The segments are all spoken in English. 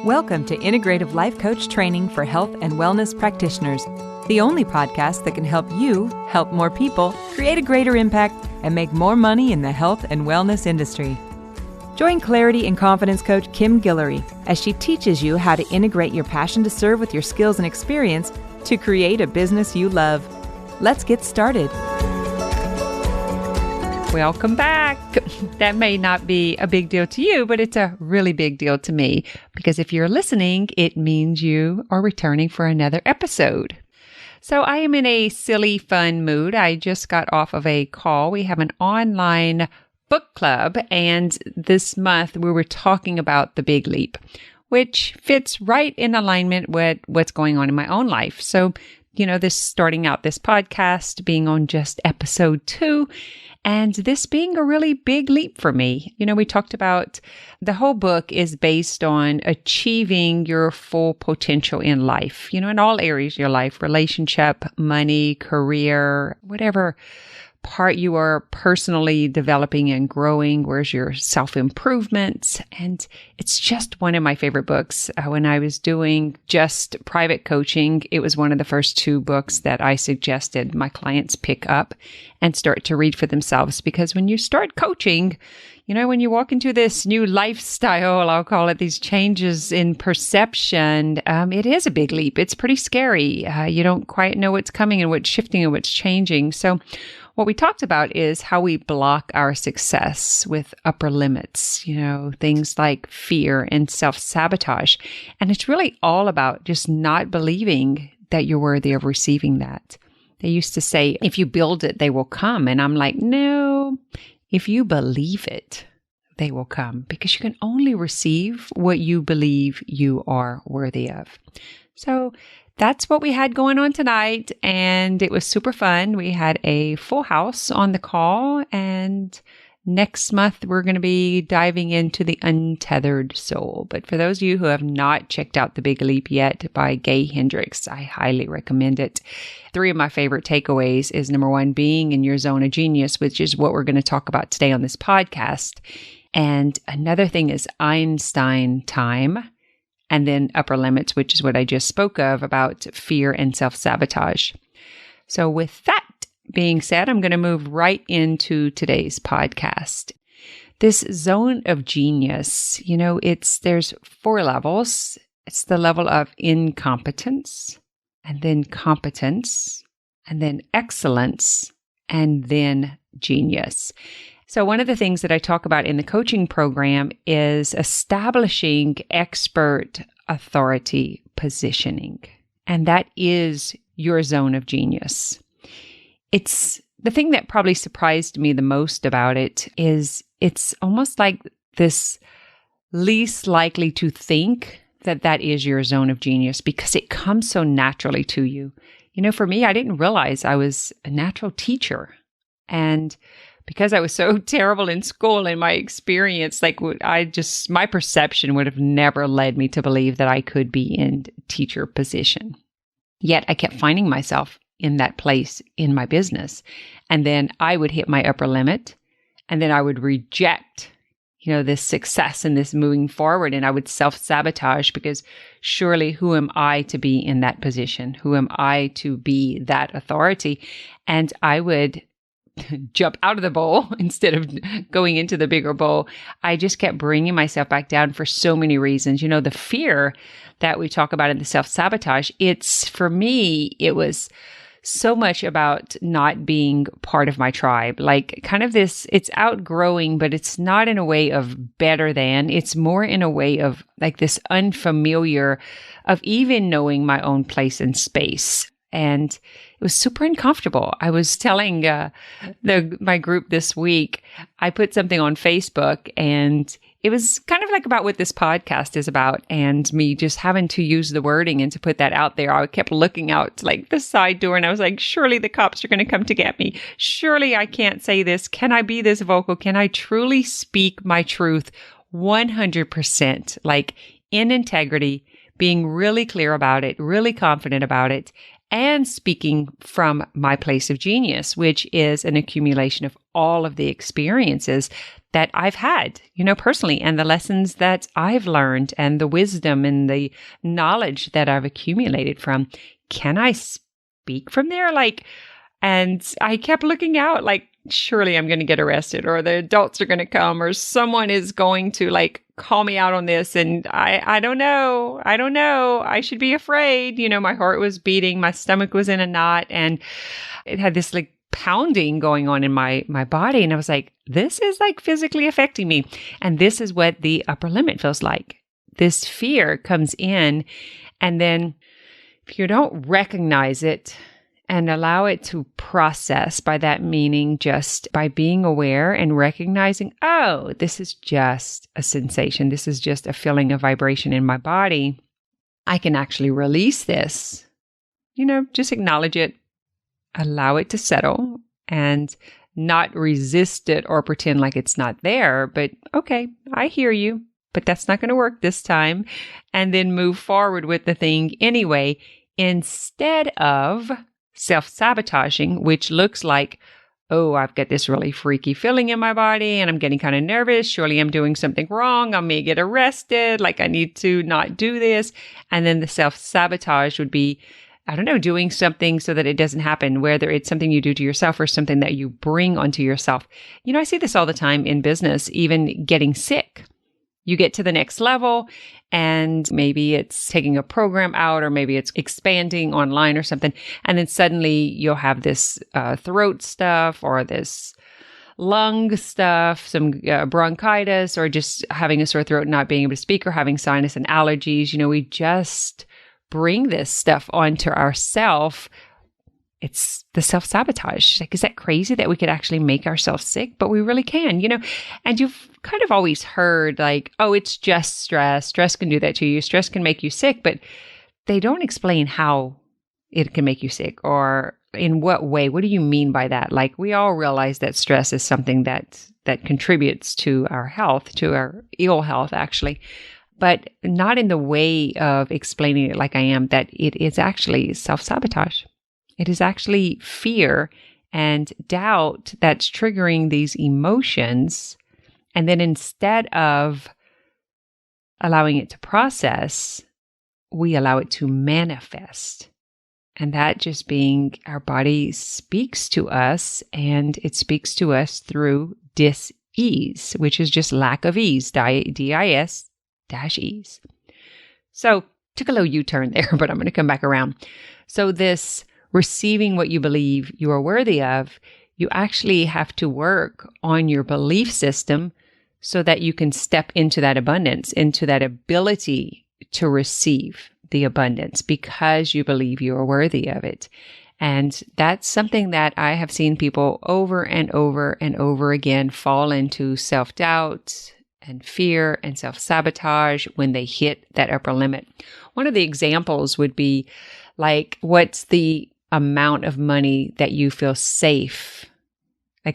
Welcome to Integrative Life Coach Training for Health and Wellness Practitioners, the only podcast that can help you help more people, create a greater impact, and make more money in the health and wellness industry. Join Clarity and Confidence Coach Kim Guillory as she teaches you how to integrate your passion to serve with your skills and experience to create a business you love. Let's get started. Welcome back. That may not be a big deal to you, but it's a really big deal to me because if you're listening, it means you are returning for another episode. So I am in a silly, fun mood. I just got off of a call. We have an online book club, and this month we were talking about the big leap, which fits right in alignment with what's going on in my own life. So, this starting out this podcast, being on just episode 2, and this being a really big leap for me. We talked about the whole book is based on achieving your full potential in life, in all areas of your life, relationship, money, career, whatever part you are personally developing and growing. Where's your self-improvement? And it's just one of my favorite books. When I was doing just private coaching, it was one of the first 2 books that I suggested my clients pick up and start to read for themselves. Because when you start coaching, when you walk into this new lifestyle, I'll call it, these changes in perception, it is a big leap. It's pretty scary. You don't quite know what's coming and what's shifting and what's changing. So what we talked about is how we block our success with upper limits, things like fear and self-sabotage. And it's really all about just not believing that you're worthy of receiving that. They used to say, if you build it, they will come. And I'm like, no, if you believe it, they will come, because you can only receive what you believe you are worthy of. So that's what we had going on tonight, and it was super fun. We had a full house on the call, and next month we're going to be diving into the untethered soul. But for those of you who have not checked out The Big Leap yet by Gay Hendricks, I highly recommend it. 3 of my favorite takeaways is, number 1, being in your zone of genius, which is what we're going to talk about today on this podcast. And another thing is Einstein time. And then upper limits, which is what I just spoke of about fear and self-sabotage. So with that being said, I'm going to move right into today's podcast. This zone of genius, there's 4 levels. It's the level of incompetence, and then competence, and then excellence, and then genius. So one of the things that I talk about in the coaching program is establishing expert authority positioning. And that is your zone of genius. It's the thing that probably surprised me the most about it is it's almost like this least likely to think that is your zone of genius because it comes so naturally to you. For me, I didn't realize I was a natural teacher. And because I was so terrible in school in my experience, my perception would have never led me to believe that I could be in teacher position. Yet I kept finding myself in that place in my business. And then I would hit my upper limit, and then I would reject, this success and this moving forward. And I would self-sabotage because surely who am I to be in that position? Who am I to be that authority? And I would jump out of the bowl instead of going into the bigger bowl. I just kept bringing myself back down for so many reasons. The fear that we talk about in the self-sabotage, for me, it was so much about not being part of my tribe. It's outgrowing, but it's not in a way of better than. It's more in a way of this unfamiliar of even knowing my own place in space. And it was super uncomfortable. I was telling my group this week, I put something on Facebook, and it was kind of about what this podcast is about, and me just having to use the wording and to put that out there. I kept looking out the side door, and I was like, surely the cops are going to come to get me. Surely I can't say this. Can I be this vocal? Can I truly speak my truth 100%, in integrity, being really clear about it, really confident about it, and speaking from my place of genius, which is an accumulation of all of the experiences that I've had, personally, and the lessons that I've learned and the wisdom and the knowledge that I've accumulated from. Can I speak from there? And I kept looking out surely I'm going to get arrested, or the adults are going to come, or someone is going to call me out on this. And I don't know. I should be afraid. My heart was beating, my stomach was in a knot, and it had this pounding going on in my body. And I was like, this is physically affecting me. And this is what the upper limit feels like. This fear comes in, and then if you don't recognize it and allow it to process, by that meaning just by being aware and recognizing, oh, this is just a sensation. This is just a feeling, a vibration in my body. I can actually release this. Just acknowledge it, allow it to settle, and not resist it or pretend like it's not there. But okay, I hear you, but that's not going to work this time. And then move forward with the thing anyway, instead of self-sabotaging, which looks like, oh, I've got this really freaky feeling in my body and I'm getting kind of nervous. Surely I'm doing something wrong. I may get arrested. I need to not do this. And then the self-sabotage would be, I don't know, doing something so that it doesn't happen, whether it's something you do to yourself or something that you bring onto yourself. I see this all the time in business, even getting sick. You get to the next level and maybe it's taking a program out, or maybe it's expanding online or something. And then suddenly you'll have this throat stuff, or this lung stuff, some bronchitis, or just having a sore throat, not being able to speak, or having sinus and allergies. We just bring this stuff onto ourselves. It's the self-sabotage. Is that crazy that we could actually make ourselves sick? But we really can, and you've kind of always heard oh, it's just stress. Stress can do that to you. Stress can make you sick, but they don't explain how it can make you sick, or in what way. What do you mean by that? We all realize that stress is something that contributes to our health, to our ill health, actually, but not in the way of explaining it like I am, that it is actually self-sabotage. It is actually fear and doubt that's triggering these emotions. And then instead of allowing it to process, we allow it to manifest. And that just being our body speaks to us, and it speaks to us through dis-ease, which is just lack of ease, D-I-S -ease. So took a little U-turn there, but I'm going to come back around. So this receiving what you believe you are worthy of, you actually have to work on your belief system so that you can step into that abundance, into that ability to receive the abundance, because you believe you are worthy of it. And that's something that I have seen people over and over and over again fall into self-doubt and fear and self-sabotage when they hit that upper limit. One of the examples would be what's the amount of money that you feel safe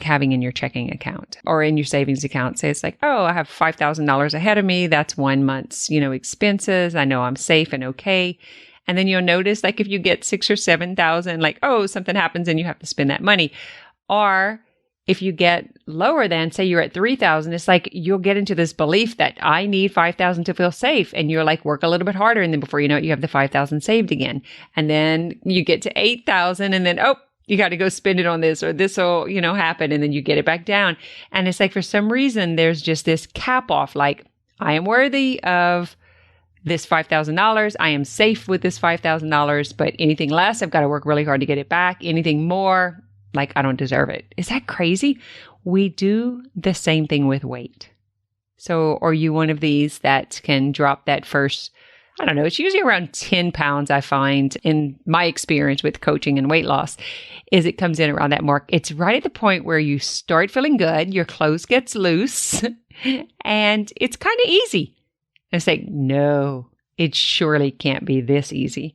having in your checking account or in your savings account. Say it's oh, I have $5,000 ahead of me. That's 1 month's, expenses. I know I'm safe and okay. And then you'll notice if you get 6,000 or 7,000, oh, something happens and you have to spend that money. Or if you get lower than, say you're at 3,000, it's you'll get into this belief that I need 5,000 to feel safe. And you're work a little bit harder. And then before you know it, you have the 5,000 saved again. And then you get to 8,000 and then, oh, you got to go spend it on this, or this will, happen. And then you get it back down. And it's for some reason, there's just this cap off, I am worthy of this $5,000. I am safe with this $5,000, but anything less, I've got to work really hard to get it back. Anything more, I don't deserve it. Is that crazy? We do the same thing with weight. So are you one of these that can drop that first, I don't know, it's usually around 10 pounds, I find, in my experience with coaching and weight loss, is it comes in around that mark. It's right at the point where you start feeling good, your clothes gets loose, and it's kind of easy. And it's no, it surely can't be this easy,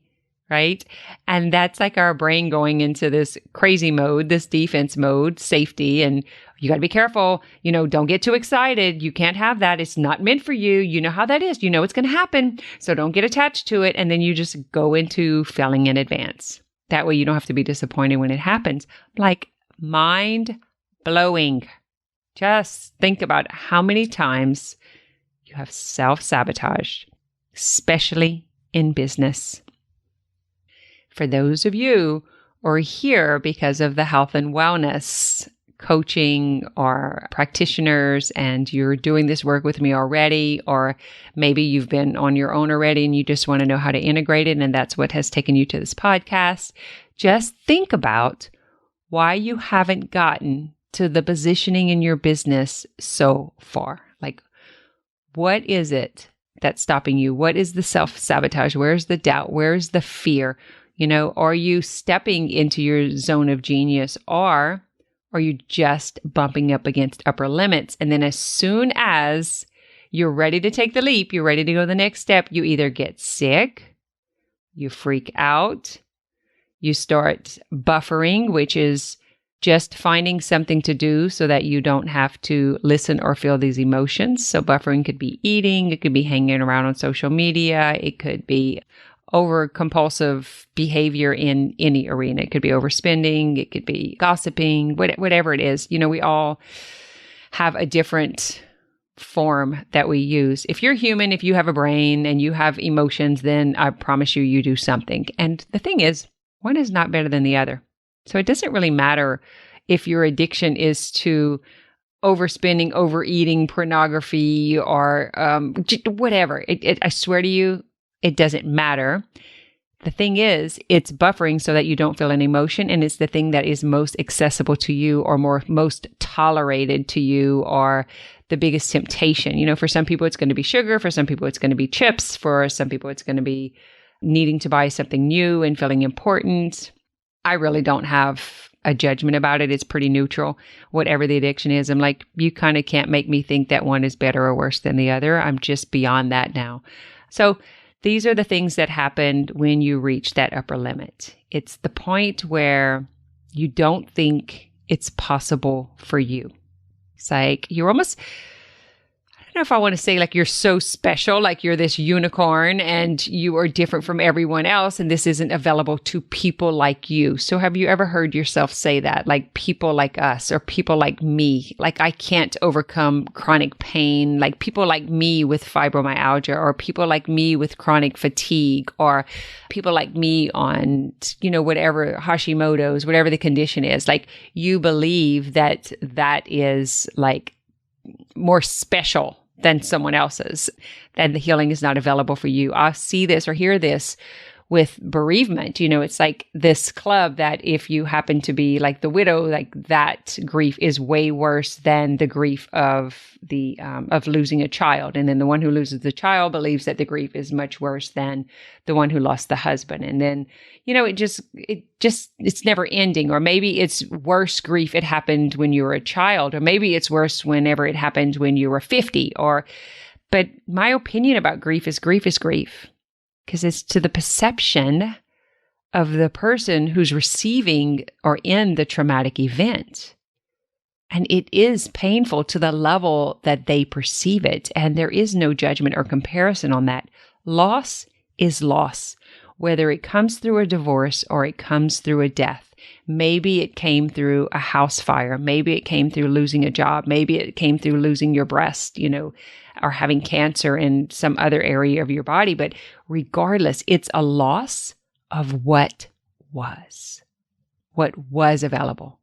right? And that's our brain going into this crazy mode, this defense mode, safety, and you got to be careful. Don't get too excited. You can't have that. It's not meant for you. You know how that is. You know it's going to happen. So don't get attached to it. And then you just go into failing in advance. That way you don't have to be disappointed when it happens. Like mind blowing. Just think about how many times you have self-sabotaged, especially in business. For those of you who are here because of the health and wellness coaching or practitioners and you're doing this work with me already, or maybe you've been on your own already and you just want to know how to integrate it and that's what has taken you to this podcast, just think about why you haven't gotten to the positioning in your business so far. Like, what is it that's stopping you? What is the self-sabotage? Where's the doubt? Where's the fear? Are you stepping into your zone of genius, or are you just bumping up against upper limits? And then as soon as you're ready to take the leap, you're ready to go to the next step, you either get sick, you freak out, you start buffering, which is just finding something to do so that you don't have to listen or feel these emotions. So buffering could be eating, it could be hanging around on social media, it could be over compulsive behavior in any arena. It could be overspending, it could be gossiping, whatever it is. We all have a different form that we use. If you're human, if you have a brain and you have emotions, then I promise you do something. And the thing is, one is not better than the other. So it doesn't really matter if your addiction is to overspending, overeating, pornography, or whatever. I swear to you, it doesn't matter. The thing is, it's buffering so that you don't feel an emotion, and it's the thing that is most accessible to you or most tolerated to you, or the biggest temptation. For some people, it's going to be sugar. For some people, it's going to be chips. For some people, it's going to be needing to buy something new and feeling important. I really don't have a judgment about it. It's pretty neutral. Whatever the addiction is, I'm like, you kind of can't make me think that one is better or worse than the other. I'm just beyond that now. So these are the things that happened when you reach that upper limit. It's the point where you don't think it's possible for you. It's like you're almost, I don't know if I want to say like you're so special, like you're this unicorn and you are different from everyone else and this isn't available to people like you. So have you ever heard yourself say that? Like people like us or people like me, like I can't overcome chronic pain, like people like me with fibromyalgia, or people like me with chronic fatigue, or people like me on, whatever Hashimoto's, whatever the condition is. Like you believe that that is like more special than someone else's, and the healing is not available for you. I see this or hear this with bereavement. It's like this club that if you happen to be like the widow, like that grief is way worse than the grief of of losing a child. And then the one who loses the child believes that the grief is much worse than the one who lost the husband. And then, it's never ending. Or maybe it's worse grief. It happened when you were a child, or maybe it's worse whenever it happened when you were 50 but my opinion about grief is grief. Because it's to the perception of the person who's receiving or in the traumatic event. And it is painful to the level that they perceive it. And there is no judgment or comparison on that. Loss is loss, whether it comes through a divorce or it comes through a death. Maybe it came through a house fire. Maybe it came through losing a job. Maybe it came through losing your breast, or having cancer in some other area of your body. But regardless, it's a loss of what was available,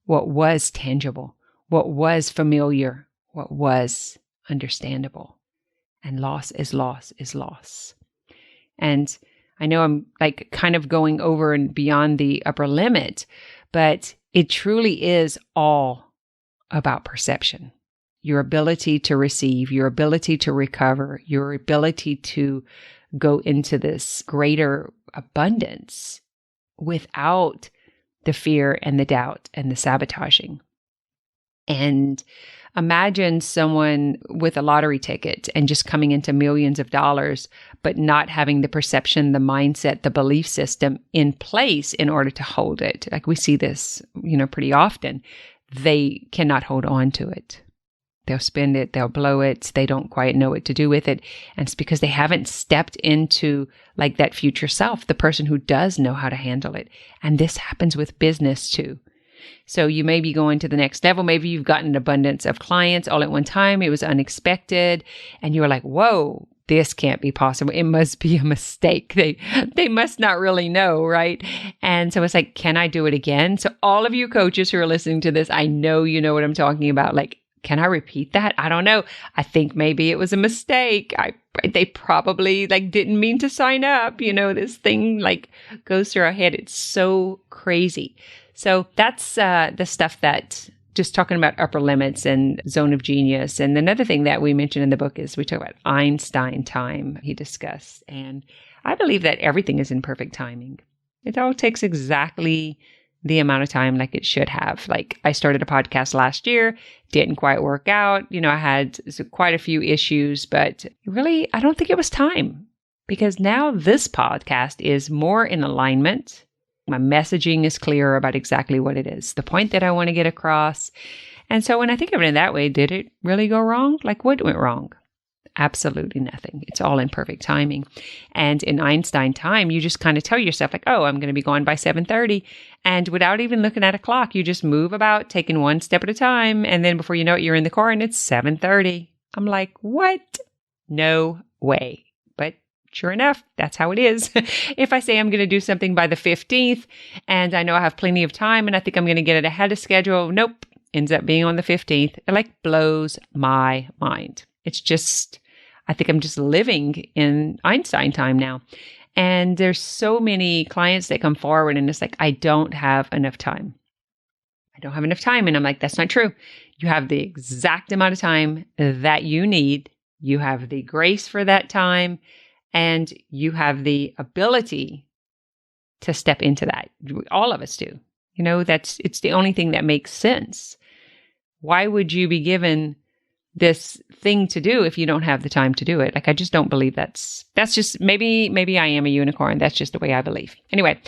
what was tangible, what was familiar, what was understandable. And loss is loss is loss. And I know I'm like kind of going over and beyond the upper limit, but it truly is all about perception. Your ability to receive, your ability to recover, your ability to go into this greater abundance without the fear and the doubt and the sabotaging. And imagine someone with a lottery ticket and just coming into millions of dollars, but not having the perception, the mindset, the belief system in place in order to hold it. Like we see this, pretty often. They cannot hold on to it. They'll spend it, they'll blow it, they don't quite know what to do with it. And it's because they haven't stepped into like that future self, the person who does know how to handle it. And this happens with business too. So you may be going to the next level. Maybe you've gotten an abundance of clients all at one time. It was unexpected. And you were like, whoa, this can't be possible. It must be a mistake. They must not really know, right? And so it's like, can I do it again? So all of you coaches who are listening to this, I know you know what I'm talking about. Like, can I repeat that? I don't know. I think maybe it was a mistake. They probably like didn't mean to sign up. This thing like goes through our head. It's so crazy. So that's the stuff that just talking about upper limits and zone of genius. And another thing that we mentioned in the book is we talk about Einstein time he discussed. And I believe that everything is in perfect timing. It all takes exactly the amount of time like it should have. Like I started a podcast last year, didn't quite work out. I had quite a few issues, but really, I don't think it was time because now this podcast is more in alignment. My messaging is clear about exactly what it is, the point that I want to get across. And so when I think of it in that way, did it really go wrong? Like what went wrong? Absolutely nothing. It's all in perfect timing. And in Einstein time, you just kind of tell yourself like, oh, I'm going to be gone by 7:30. And without even looking at a clock, you just move about, taking one step at a time. And then before you know it, you're in the car and it's 7:30. I'm like, what? No way. But sure enough, that's how it is. If I say I'm going to do something by the 15th and I know I have plenty of time and I think I'm going to get it ahead of schedule, nope, ends up being on the 15th. It like blows my mind. It's just, I think I'm just living in Einstein time now. And there's so many clients that come forward and it's like, I don't have enough time. I don't have enough time. And I'm like, that's not true. You have the exact amount of time that you need. You have the grace for that time. And you have the ability to step into that. All of us do. It's the only thing that makes sense. Why would you be given this thing to do if you don't have the time to do it? Like, I just don't believe that's just, maybe I am a unicorn. That's just the way I believe. Anyway,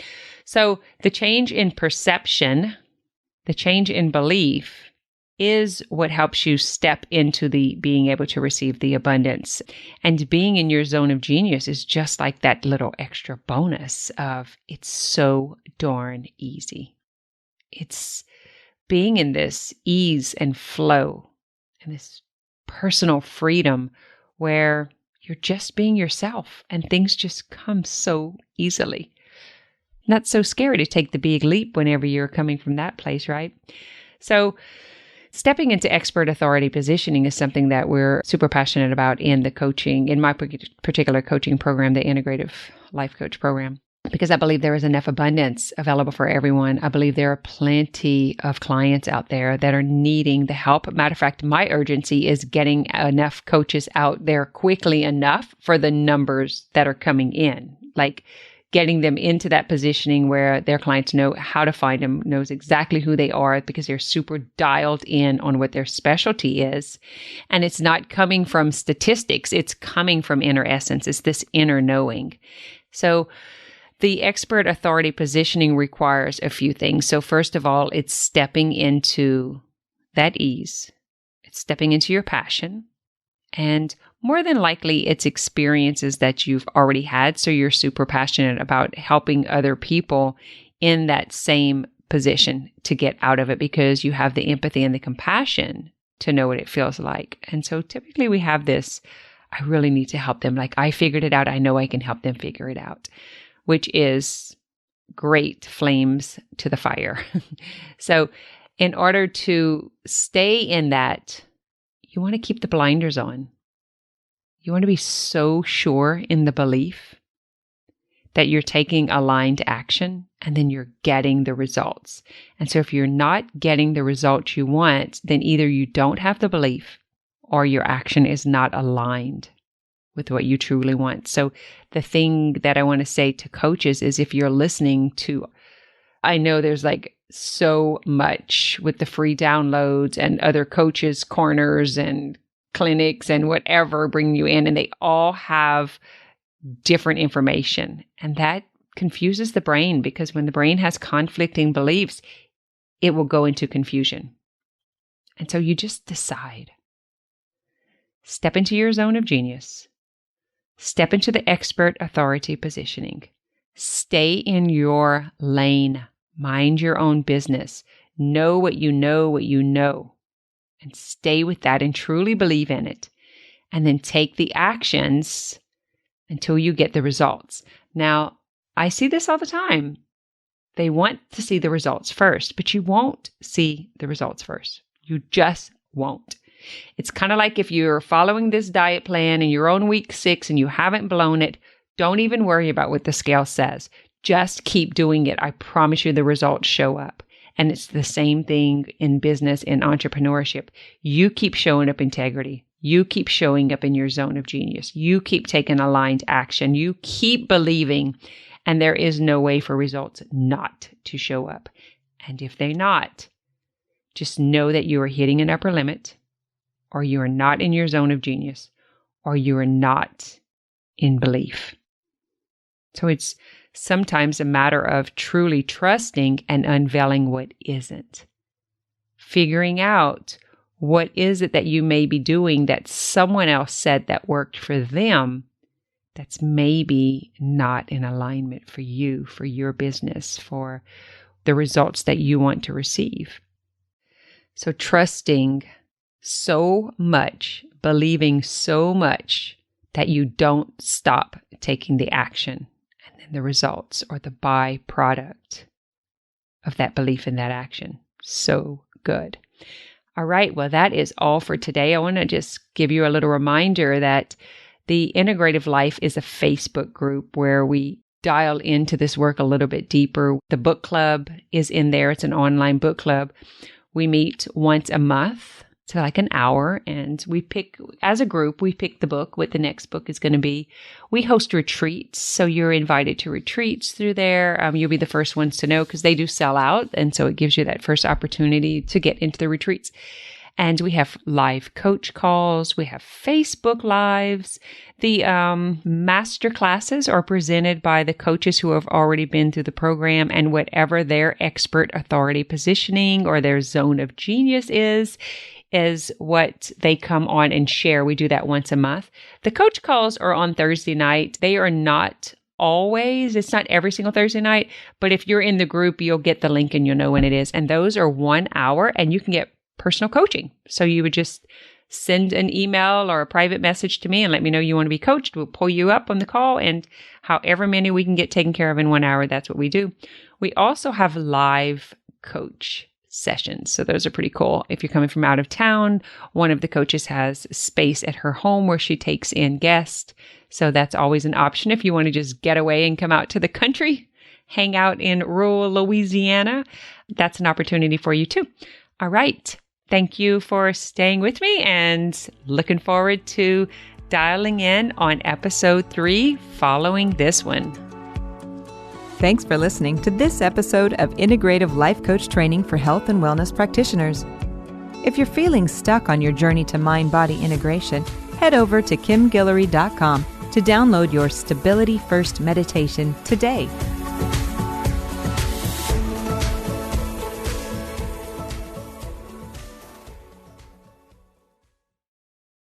so the change in perception, the change in belief is what helps you step into the being able to receive the abundance. And being in your zone of genius is just like that little extra bonus of it's so darn easy. It's being in this ease and flow and this personal freedom where you're just being yourself and things just come so easily. Not so scary to take the big leap whenever you're coming from that place, right? So stepping into expert authority positioning is something that we're super passionate about in the coaching, in my particular coaching program, the Integrative Life Coach program, because I believe there is enough abundance available for everyone. I believe there are plenty of clients out there that are needing the help. Matter of fact, my urgency is getting enough coaches out there quickly enough for the numbers that are coming in, like getting them into that positioning where their clients know how to find them, knows exactly who they are because they're super dialed in on what their specialty is. And it's not coming from statistics. It's coming from inner essence. It's this inner knowing. So the expert authority positioning requires a few things. So first of all, it's stepping into that ease. It's stepping into your passion. And more than likely, it's experiences that you've already had. So you're super passionate about helping other people in that same position to get out of it because you have the empathy and the compassion to know what it feels like. And so typically we have this, I really need to help them. Like I figured it out. I know I can help them figure it out, which is great flames to the fire. So in order to stay in that, you want to keep the blinders on. You want to be so sure in the belief that you're taking aligned action and then you're getting the results. And so if you're not getting the results you want, then either you don't have the belief or your action is not aligned with what you truly want. So the thing that I want to say to coaches is if you're listening to, I know there's like so much with the free downloads and other coaches' corners and clinics and whatever bring you in, and they all have different information. And that confuses the brain because when the brain has conflicting beliefs, it will go into confusion. And so you just decide. Step into your zone of genius. Step into the expert authority positioning. Stay in your lane. Mind your own business. Know what you know, and stay with that and truly believe in it. And then take the actions until you get the results. Now, I see this all the time. They want to see the results first, but you won't see the results first. You just won't. It's kind of like if you're following this diet plan and you're on week 6 and you haven't blown it, don't even worry about what the scale says. Just keep doing it. I promise you the results show up. And it's the same thing in business, in entrepreneurship. You keep showing up integrity. You keep showing up in your zone of genius. You keep taking aligned action. You keep believing, and there is no way for results not to show up. And if they're not, just know that you are hitting an upper limit, or you are not in your zone of genius, or you are not in belief. So it's sometimes a matter of truly trusting and unveiling what isn't. Figuring out what is it that you may be doing that someone else said that worked for them that's maybe not in alignment for you, for your business, for the results that you want to receive. So trusting so much, believing so much that you don't stop taking the action. The results or the byproduct of that belief in that action. So good. All right. Well, that is all for today. I want to just give you a little reminder that the Integrative Life is a Facebook group where we dial into this work a little bit deeper. The book club is in there. It's an online book club. We meet once a month. So like an hour, and we pick, as a group, we pick the book, what the next book is going to be. We host retreats, so you're invited to retreats through there. You'll be the first ones to know because they do sell out, and so it gives you that first opportunity to get into the retreats. And we have live coach calls. We have Facebook Lives. The master classes are presented by the coaches who have already been through the program, and whatever their expert authority positioning or their zone of genius is what they come on and share. We do that once a month. The coach calls are on Thursday night. They are not always, it's not every single Thursday night, but if you're in the group, you'll get the link and you'll know when it is. And those are 1 hour and you can get personal coaching. So you would just send an email or a private message to me and let me know you want to be coached. We'll pull you up on the call, and however many we can get taken care of in 1 hour, that's what we do. We also have live coach sessions. So those are pretty cool. If you're coming from out of town, one of the coaches has space at her home where she takes in guests. So that's always an option if you want to just get away and come out to the country, hang out in rural Louisiana. That's an opportunity for you too. All right. Thank you for staying with me and looking forward to dialing in on episode 3 following this one. Thanks for listening to this episode of Integrative Life Coach Training for Health and Wellness Practitioners. If you're feeling stuck on your journey to mind-body integration, head over to kimguillory.com to download your Stability First meditation today.